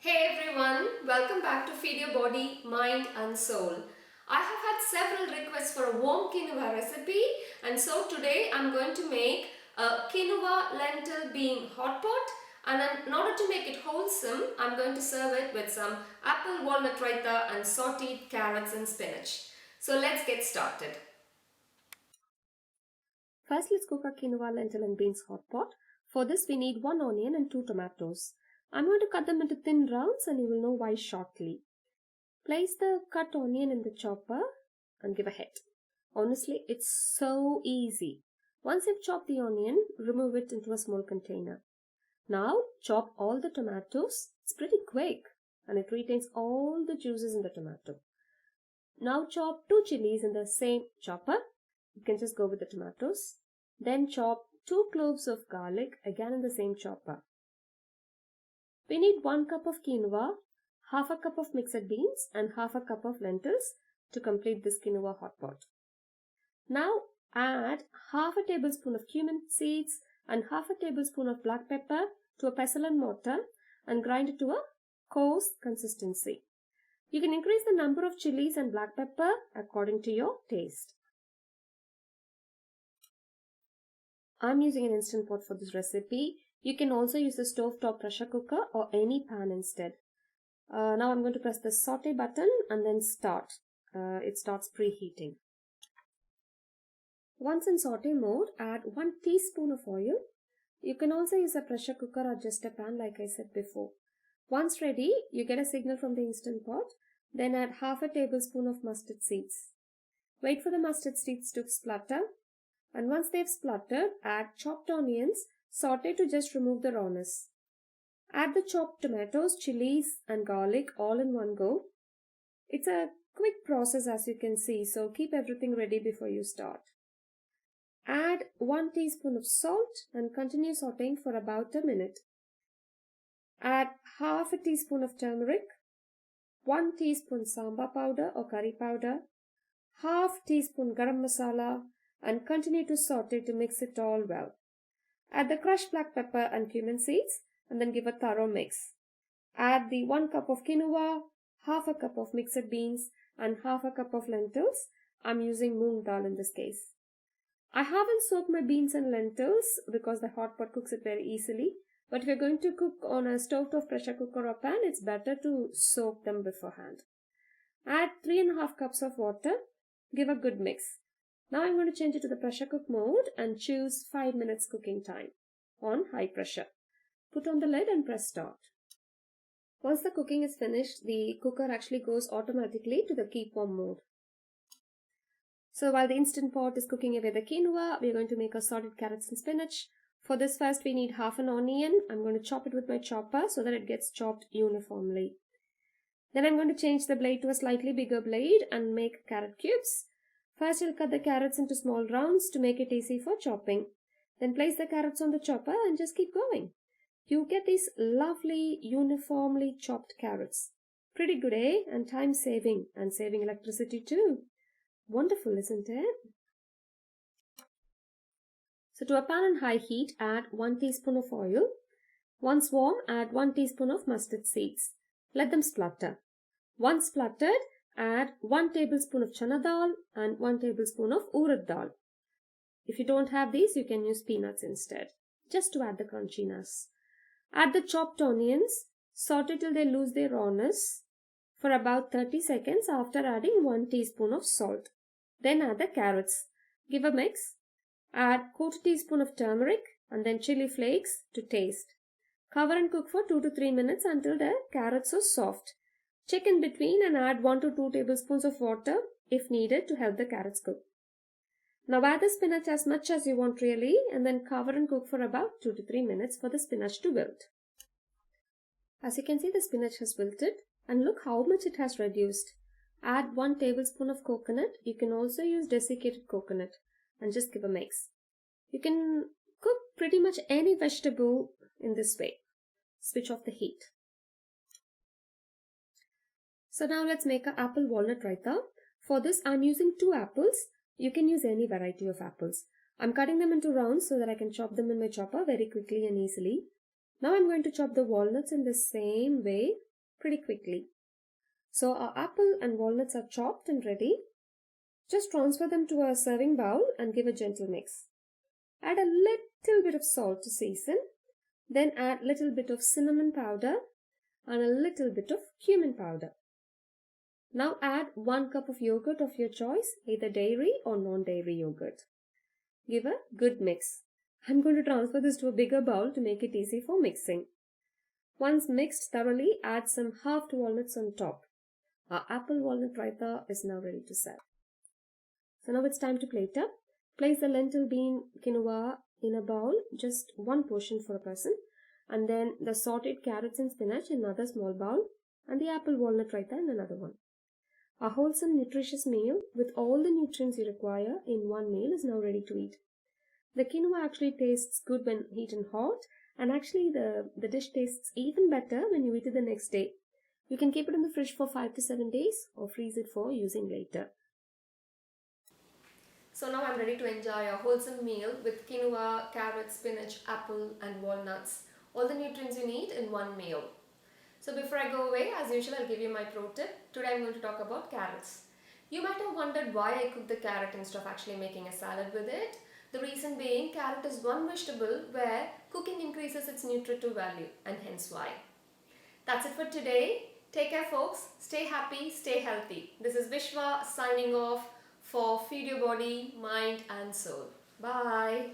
Hey everyone, welcome back to Feed Your Body, Mind and Soul. I have had several requests for a warm quinoa recipe, and so today I'm going to make a quinoa lentil bean hot pot, and in order to make it wholesome, I'm going to serve it with some apple walnut raita and sautéed carrots and spinach. So let's get started. First, let's cook our quinoa lentil and beans hot pot. For this, we need 1 onion and 2 tomatoes. I'm going to cut them into thin rounds and you will know why shortly. Place the cut onion in the chopper and give a hit. Honestly, it's so easy. Once you've chopped the onion, remove it into a small container. Now, chop all the tomatoes. It's pretty quick and it retains all the juices in the tomato. Now chop 2 chillies in the same chopper. You can just go with the tomatoes. Then chop 2 cloves of garlic again in the same chopper. We need 1 cup of quinoa, half a cup of mixed beans and half a cup of lentils to complete this quinoa hot pot. Now add half a tablespoon of cumin seeds and half a tablespoon of black pepper to a pestle and mortar and grind it to a coarse consistency. You can increase the number of chilies and black pepper according to your taste. I'm using an instant pot for this recipe. You can also use a stovetop pressure cooker or any pan instead. Now I'm going to press the saute button and then start. It starts preheating. Once in saute mode, add 1 teaspoon of oil. You can also use a pressure cooker or just a pan like I said before. Once ready, you get a signal from the instant pot. Then add half a tablespoon of mustard seeds. Wait for the mustard seeds to splutter. And once they've spluttered, add chopped onions, saute to just remove the rawness. Add the chopped tomatoes, chilies and garlic all in one go. It's a quick process as you can see, so keep everything ready before you start. Add 1 teaspoon of salt and continue sauteing for about a minute. Add half a teaspoon of turmeric, 1 teaspoon Sambhar powder or curry powder, half teaspoon garam masala, and continue to saute to mix it all well. Add the crushed black pepper and cumin seeds and then give a thorough mix. Add the 1 cup of quinoa, half a cup of mixed beans and half a cup of lentils. I'm using moong dal in this case. I haven't soaked my beans and lentils because the hot pot cooks it very easily. But if you're going to cook on a stovetop pressure cooker or pan, it's better to soak them beforehand. Add 3.5 cups of water. Give a good mix. Now I'm going to change it to the pressure cook mode and choose 5 minutes cooking time on high pressure. Put on the lid and press start. Once the cooking is finished, the cooker actually goes automatically to the keep warm mode. So while the instant pot is cooking away the quinoa, we're going to make our sautéed carrots and spinach. For this first we need half an onion. I'm going to chop it with my chopper so that it gets chopped uniformly. Then I'm going to change the blade to a slightly bigger blade and make carrot cubes. First I'll cut the carrots into small rounds to make it easy for chopping. Then place the carrots on the chopper and just keep going. You get these lovely uniformly chopped carrots. Pretty good, eh? And time saving and saving electricity too. Wonderful, isn't it? So to a pan on high heat, add 1 teaspoon of oil. Once warm, add 1 teaspoon of mustard seeds. Let them splutter. Once spluttered, add 1 tablespoon of Channa dal and 1 tablespoon of Urad dal. If you don't have these, you can use peanuts instead, just to add the crunchiness. Add the chopped onions, saute till they lose their rawness for about 30 seconds after adding 1 teaspoon of salt. Then add the carrots. Give a mix. Add 1/4 teaspoon of turmeric and then chili flakes to taste. Cover and cook for 2 to 3 minutes until the carrots are soft. Check in between and add 1 to 2 tablespoons of water if needed to help the carrots cook. Now add the spinach as much as you want really and then cover and cook for about 2 to 3 minutes for the spinach to wilt. As you can see, the spinach has wilted and look how much it has reduced. Add 1 tablespoon of coconut. You can also use desiccated coconut and just give a mix. You can cook pretty much any vegetable in this way. Switch off the heat. So now let's make an apple walnut raita. For this I'm using 2 apples. You can use any variety of apples. I'm cutting them into rounds so that I can chop them in my chopper very quickly and easily. Now I'm going to chop the walnuts in the same way pretty quickly. So our apple and walnuts are chopped and ready. Just transfer them to a serving bowl and give a gentle mix. Add a little bit of salt to season. Then add a little bit of cinnamon powder and a little bit of cumin powder. Now add 1 cup of yogurt of your choice, either dairy or non-dairy yogurt. Give a good mix. I'm going to transfer this to a bigger bowl to make it easy for mixing. Once mixed thoroughly, add some halved walnuts on top. Our apple walnut raita is now ready to serve. So now it's time to plate up. Place the lentil, bean, quinoa in a bowl, just 1 portion for a person, and then the sautéed carrots and spinach in another small bowl, and the apple walnut raita in another one. A wholesome, nutritious meal with all the nutrients you require in one meal is now ready to eat. The quinoa actually tastes good when eaten hot, and actually the dish tastes even better when you eat it the next day. You can keep it in the fridge for 5 to 7 days or freeze it for using later. So now I'm ready to enjoy a wholesome meal with quinoa, carrots, spinach, apple and walnuts. All the nutrients you need in one meal. So before I go away, as usual, I'll give you my pro tip. Today I'm going to talk about carrots. You might have wondered why I cook the carrot instead of actually making a salad with it. The reason being, carrot is one vegetable where cooking increases its nutritive value, and hence why. That's it for today. Take care folks, stay happy, stay healthy. This is Vishwa signing off for Feed Your Body, Mind and Soul. Bye.